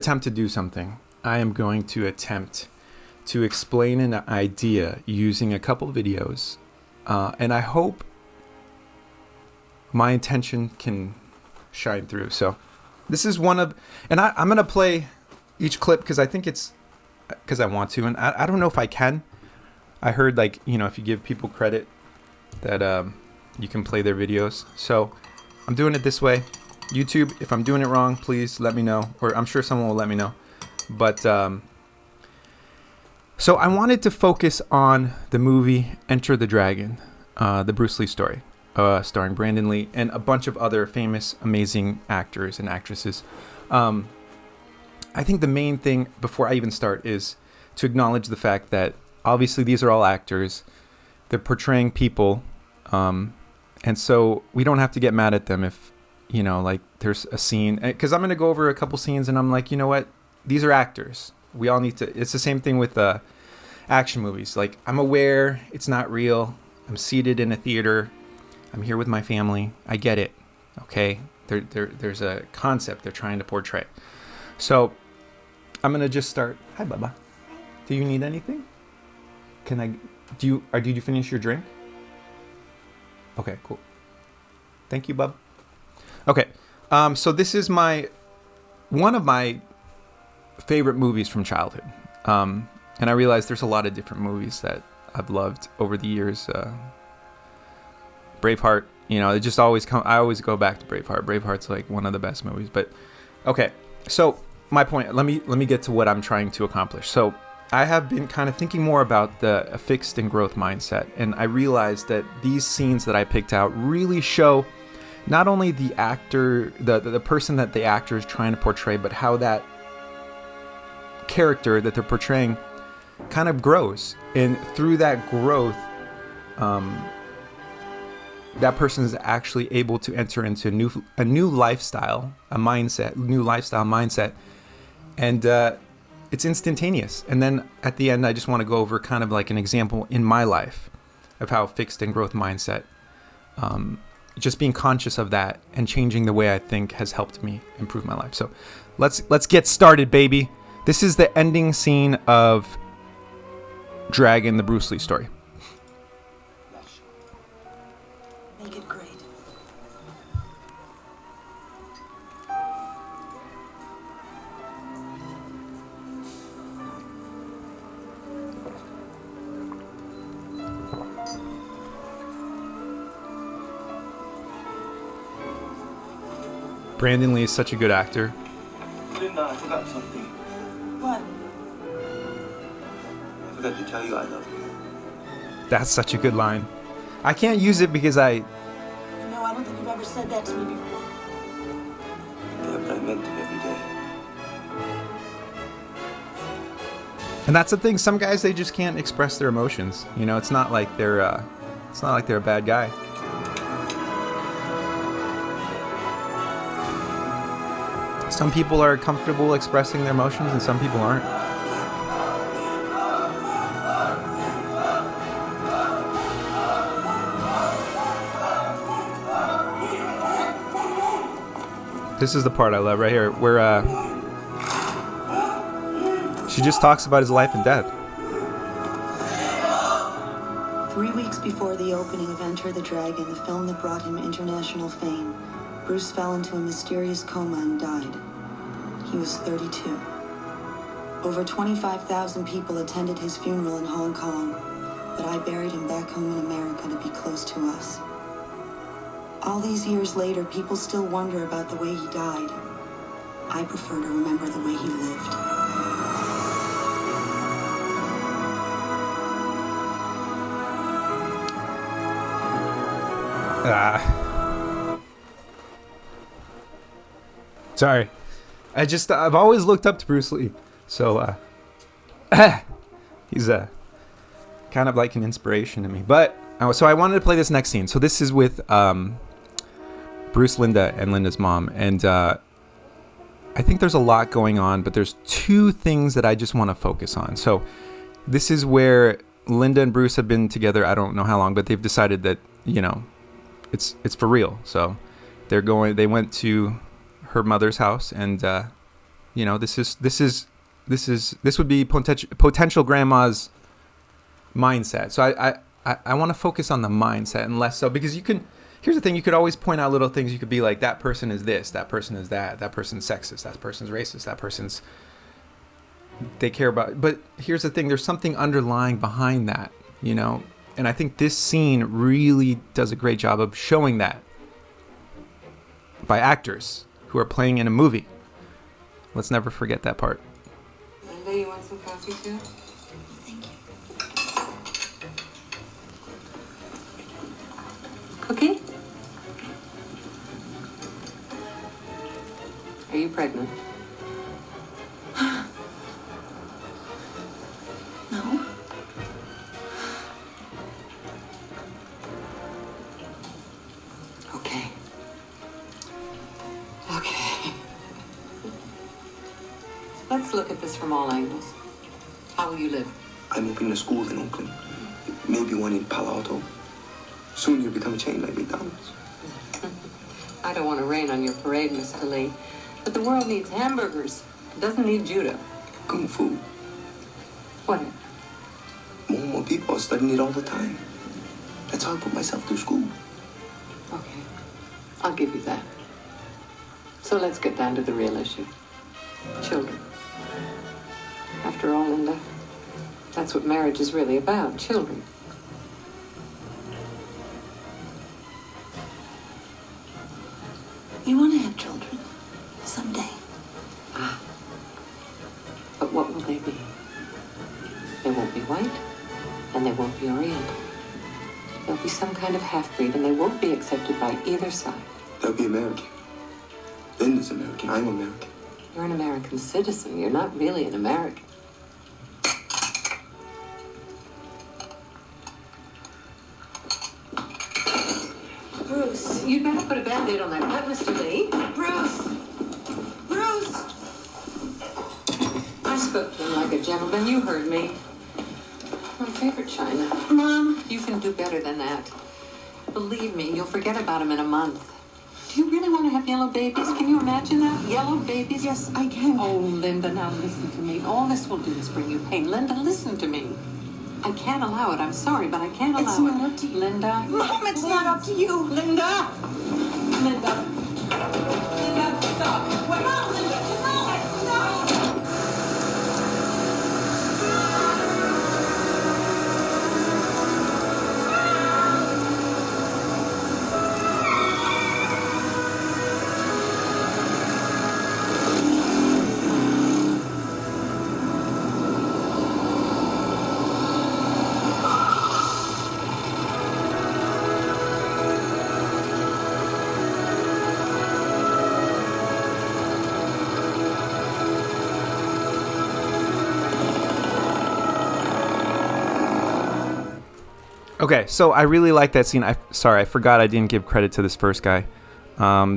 Attempt to do something. I am going to attempt to explain an idea using a couple videos, and I hope my intention can shine through. So this is one of, and I'm going to play each clip because I think it's, because I want to, and I don't know if I can. I heard, like, if you give people credit that you can play their videos. So I'm doing it this way. YouTube, if I'm doing it wrong, please let me know, or I'm sure someone will let me know. But so I wanted to focus on the movie Enter the Dragon, the Bruce Lee story, starring Brandon Lee and a bunch of other famous, amazing actors and actresses. I think the main thing before I even start is to acknowledge the fact that obviously these are all actors. They're portraying people, and so we don't have to get mad at them if like there's a scene, because I'm going to go over a couple scenes and I'm like, you know what? These are actors. We all need to, it's the same thing with action movies. Like, I'm aware it's not real. I'm seated in a theater. I'm here with my family. I get it. Okay. There's a concept they're trying to portray. So I'm going to just start. Hi, Bubba. Do you need anything? Did you finish your drink? Okay, cool. Thank you, Bub. Okay, so this is one of my favorite movies from childhood, and I realize there's a lot of different movies that I've loved over the years. Braveheart, it just always I always go back to Braveheart. Braveheart's like one of the best movies. But okay, so my point. Let me get to what I'm trying to accomplish. So I have been kind of thinking more about the fixed and growth mindset, and I realized that these scenes that I picked out really show not only the actor, the person that the actor is trying to portray, but how that character that they're portraying kind of grows. And through that growth, that person is actually able to enter into a new lifestyle mindset. And it's instantaneous. And then at the end, I just want to go over kind of like an example in my life of how fixed and growth mindset, just being conscious of that and changing the way I think has helped me improve my life. So let's get started, baby. This is the ending scene of Dragon, the Bruce Lee story. Make it great. Brandon Lee is such a good actor. Linda, I forgot something. What? I forgot to tell you I love you. That's such a good line. I can't use it because No, I don't think you've ever said that to me before. Yeah, but I meant it every day. and that's the thing. Some guys, they just can't express their emotions. It's not like they're a bad guy. Some people are comfortable expressing their emotions and some people aren't. This is the part I love right here, where she just talks about his life and death. 3 weeks before the opening of Enter the Dragon, the film that brought him international fame, Bruce fell into a mysterious coma and died. He was 32. Over 25,000 people attended his funeral in Hong Kong, but I buried him back home in America to be close to us. All these years later, people still wonder about the way he died. I prefer to remember the way he lived. Sorry. I've always looked up to Bruce Lee. So, he's kind of like an inspiration to me. But, so I wanted to play this next scene. So this is with Bruce, Linda, and Linda's mom. And I think there's a lot going on, but there's two things that I just want to focus on. So this is where Linda and Bruce have been together, I don't know how long, but they've decided that, it's for real. So they went to her mother's house, and You know, this would be potential grandma's mindset. So I want to focus on the mindset and less so, because here's the thing, you could always point out little things. You could be like, that person is this, that person is that person's sexist, that person's racist, that person's, they care about, but here's the thing, there's something underlying behind that, you know? And I think this scene really does a great job of showing that by actors who are playing in a movie. Let's never forget that part. Linda, you want some coffee too? Thank you. Cookie? Are you pregnant? No. Okay. Okay. Let's look at this from all angles. How will you live? I'm opening a school in Oakland. Maybe one in Palo Alto. Soon you'll become a chain like McDonald's. I don't want to rain on your parade, Mr. Lee, but the world needs hamburgers. It doesn't need judo. Kung Fu. What? More and more people are studying it all the time. That's how I put myself through school. Okay. I'll give you that. So let's get down to the real issue. Children. After all, Linda, that's what marriage is really about, children. We want to have children. Someday. But what will they be? They won't be white, and they won't be Oriental. They'll be some kind of half-breed, and they won't be accepted by either side. They'll be American. Linda's American. I'm American. You're an American citizen. You're not really an American. Bruce. You'd better put a Band-Aid on that cut, Mr. Lee. Bruce. Bruce. I spoke to him like a gentleman. You heard me. My favorite China. Mom. You can do better than that. Believe me, you'll forget about him in a month. Do you really want to have yellow babies? Can you imagine that? Yellow babies? Yes, I can. Oh, Linda, now listen to me. All this will do is bring you pain. Linda, listen to me. I can't allow it. I'm sorry, but I can't allow it. It's not up to you. Linda. Mom, it's not up to you. Linda. Linda. Linda, stop. Wait. No, Linda, no, no. Okay, so I really like that scene. Sorry, I forgot I didn't give credit to this first guy.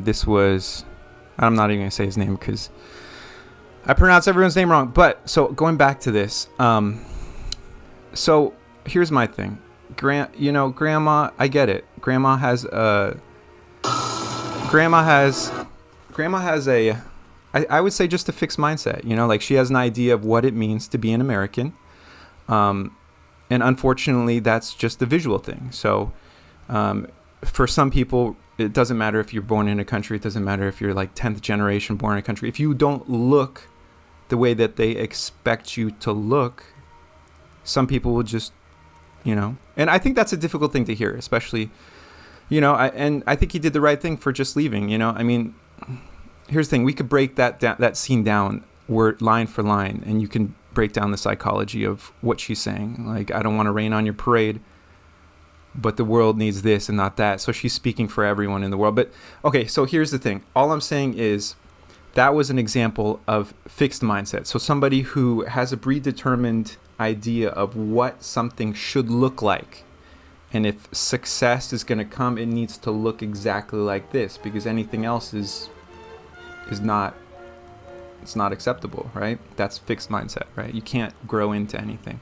This was... I'm not even going to say his name because I pronounce everyone's name wrong. But, so going back to this. So, here's my thing. Grandma, I get it. Grandma has a... I would say just a fixed mindset. You know, like she has an idea of what it means to be an American. And unfortunately, that's just the visual thing. So for some people, it doesn't matter if you're born in a country. It doesn't matter if you're like 10th generation born in a country. If you don't look the way that they expect you to look, some people will just, and I think that's a difficult thing to hear, especially, and I think he did the right thing for just leaving, I mean, here's the thing. We could break that scene down word line for line, and you can break down the psychology of what she's saying. Like, I don't want to rain on your parade, but the world needs this and not that. So she's speaking for everyone in the world. But okay, so here's the thing. All I'm saying is that was an example of fixed mindset. So somebody who has a predetermined idea of what something should look like. And if success is going to come, it needs to look exactly like this, because anything else is not, it's not acceptable, right? That's fixed mindset, right? You can't grow into anything.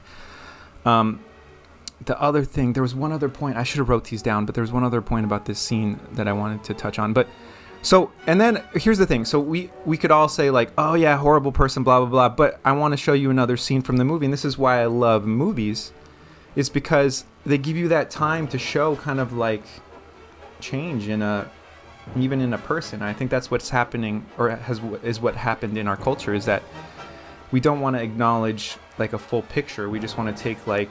The other thing, there was one other point, I should have wrote these down, but there was one other point about this scene that I wanted to touch on. But So, and then here's the thing. So we could all say like, oh yeah, horrible person, blah, blah, blah. But I want to show you another scene from the movie. And this is why I love movies, is because they give you that time to show kind of like change even in a person. I think that's what's happening, or is what happened in our culture, is that we don't want to acknowledge like a full picture. We just want to take like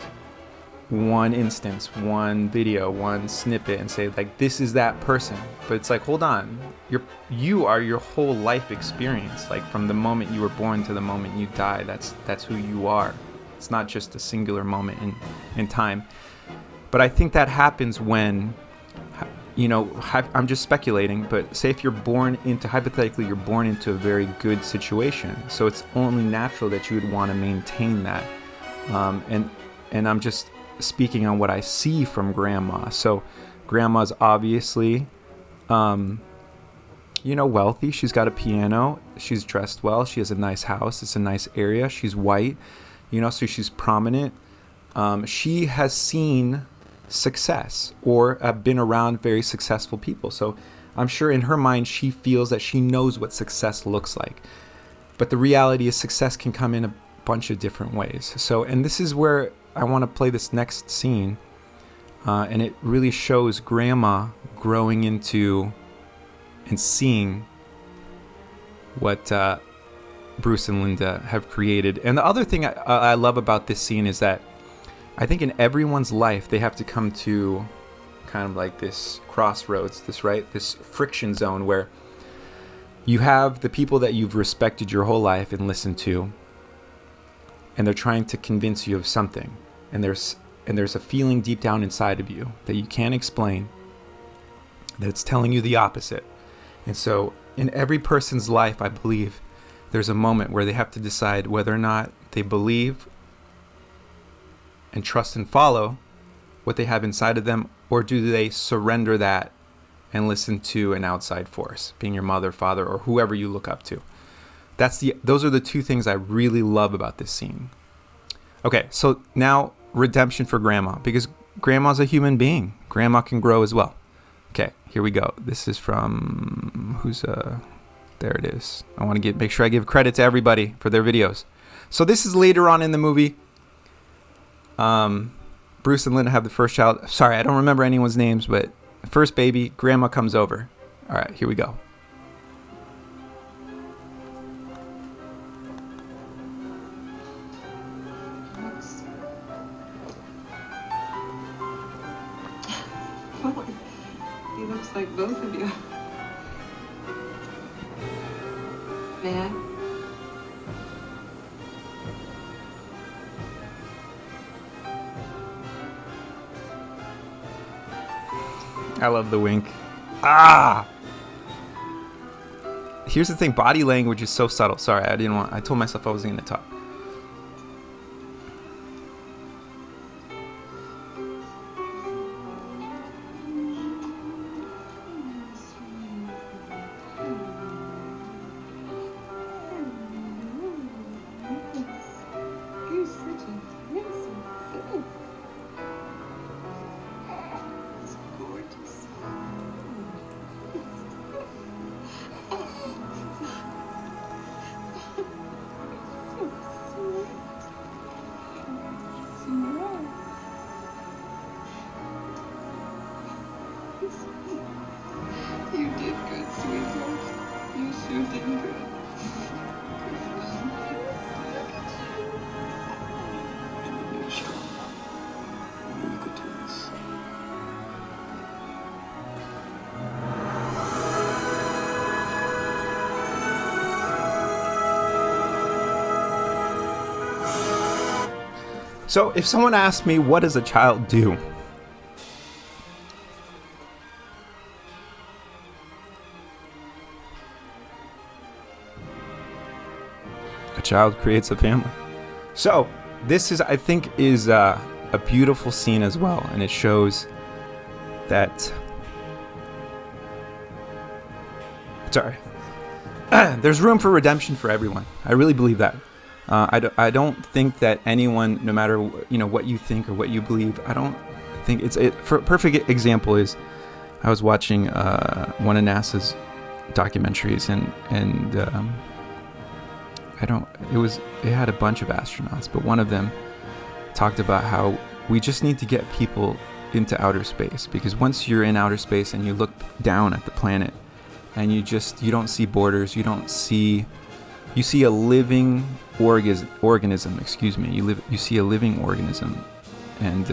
one instance, one video, one snippet, and say like, this is that person. But it's like, hold on, you are your whole life experience, like from the moment you were born to the moment you die. That's who you are. It's not just a singular moment in time. But I think that happens when, you know, I'm just speculating, but say if hypothetically you're born into a very good situation, so it's only natural that you would want to maintain that. And I'm just speaking on what I see from grandma. So grandma's obviously, you know, wealthy. She's got a piano. She's dressed well. She has a nice house. It's a nice area. She's white, you know, so she's prominent. She has seen success or been around very successful people. So I'm sure in her mind, she feels that she knows what success looks like. But the reality is success can come in a bunch of different ways. So, and this is where I want to play this next scene. And it really shows grandma growing into and seeing what Bruce and Linda have created. And the other thing I love about this scene is that I think in everyone's life, they have to come to kind of like this crossroads, this friction zone where you have the people that you've respected your whole life and listened to, and they're trying to convince you of something. And there's a feeling deep down inside of you that you can't explain, that it's telling you the opposite. And so in every person's life, I believe there's a moment where they have to decide whether or not they believe and trust and follow what they have inside of them, or do they surrender that and listen to an outside force, being your mother, father, or whoever you look up to. Those are the two things I really love about this scene. Okay, so now redemption for grandma, because grandma's a human being. Grandma can grow as well. Okay, here we go. This is from there it is. I want to make sure I give credit to everybody for their videos. So this is later on in the movie. Bruce and Linda have the first child. Sorry, I don't remember anyone's names, but first baby, grandma comes over. All right, here we go. He looks like both of you. May I? I love the wink. Ah! Here's the thing, body language is so subtle. Sorry, I told myself I wasn't going to talk. You did good, sweetheart. You sure did good. And you knew strong. You knew you could do this. So if someone asked me, what does a child do? A child creates a family. So this is, I think, is a beautiful scene as well. And it shows that, sorry, there's room for redemption for everyone. I really believe that. I don't think that anyone, no matter what you think or what you believe, I don't think for a perfect example is I was watching one of NASA's documentaries, and it had a bunch of astronauts, but one of them talked about how we just need to get people into outer space, because once you're in outer space and you look down at the planet and you don't see borders, you see a living organism, you see a living organism, and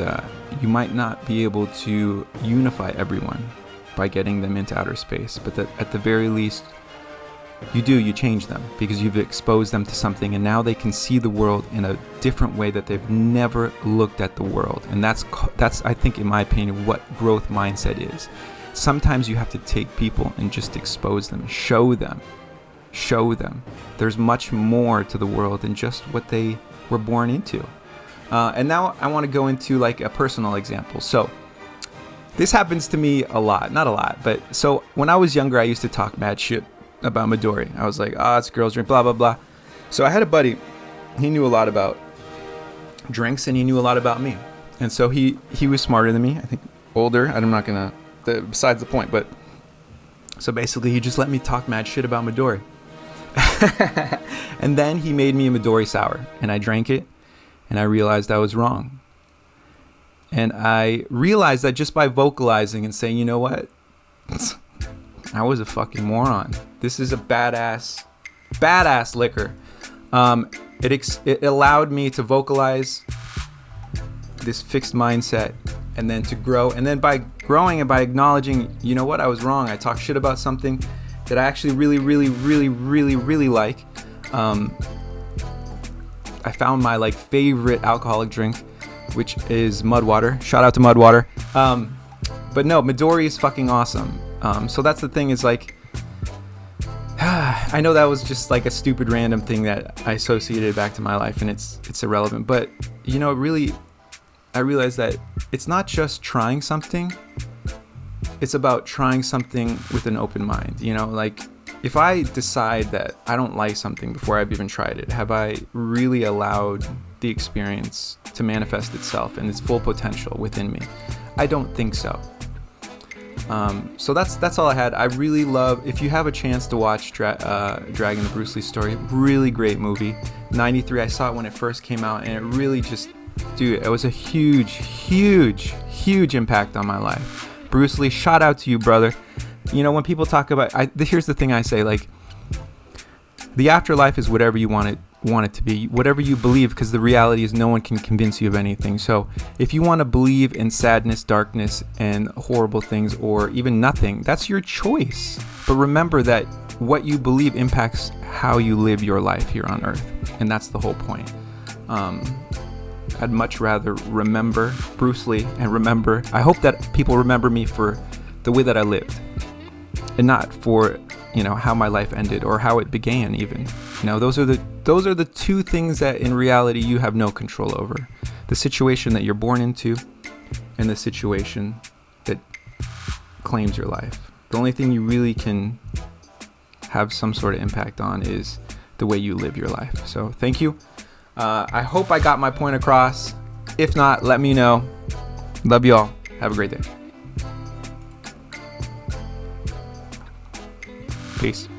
you might not be able to unify everyone by getting them into outer space, but that at the very least you change them, because you've exposed them to something, and now they can see the world in a different way that they've never looked at the world. And that's I think, in my opinion, what growth mindset is. Sometimes you have to take people and just expose them, show them there's much more to the world than just what they were born into. And now I want to go into like a personal example. So this happens to me a lot, not a lot, but so when I was younger, I used to talk mad shit about Midori. I was like, it's girls drink, blah, blah, blah. So I had a buddy, he knew a lot about drinks and he knew a lot about me. And so he was smarter than me, I think older. I'm not gonna, besides the point, but so basically he just let me talk mad shit about Midori. And then he made me a Midori sour, and I drank it, and I realized I was wrong. And I realized that just by vocalizing and saying, you know what? I was a fucking moron. This is a badass liquor. It allowed me to vocalize this fixed mindset, and then to grow. And then by growing and by acknowledging, you know what, I was wrong. I talked shit about something that I actually really, really, really, really, really like. I found my like favorite alcoholic drink, which is Mud Water. Shout out to Mud Water. But no, Midori is fucking awesome. So that's the thing, is like, I know that was just like a stupid random thing that I associated back to my life, and it's irrelevant. But you know, really, I realized that it's not just trying something. It's about trying something with an open mind. You know, like if I decide that I don't like something before I've even tried it, have I really allowed the experience to manifest itself and its full potential within me? I don't think so. So that's all I had. I really love, if you have a chance to watch Dragon, the Bruce Lee story, really great movie. 93, I saw it when it first came out, and it really just, dude, it was a huge, huge, huge impact on my life. Bruce Lee, shout out to you, brother. You know, when people talk about, here's the thing I say, like, the afterlife is whatever you want it to be, whatever you believe, because the reality is no one can convince you of anything. So if you want to believe in sadness, darkness, and horrible things, or even nothing, that's your choice. But remember that what you believe impacts how you live your life here on earth, and that's the whole point. I'd much rather remember Bruce Lee, and I hope that people remember me for the way that I lived, and not for, you know, how my life ended or how it began even. You know, those are the two things that in reality you have no control over. The situation that you're born into, and the situation that claims your life. The only thing you really can have some sort of impact on is the way you live your life. So thank you. I hope I got my point across. If not, let me know. Love you all. Have a great day. Peace.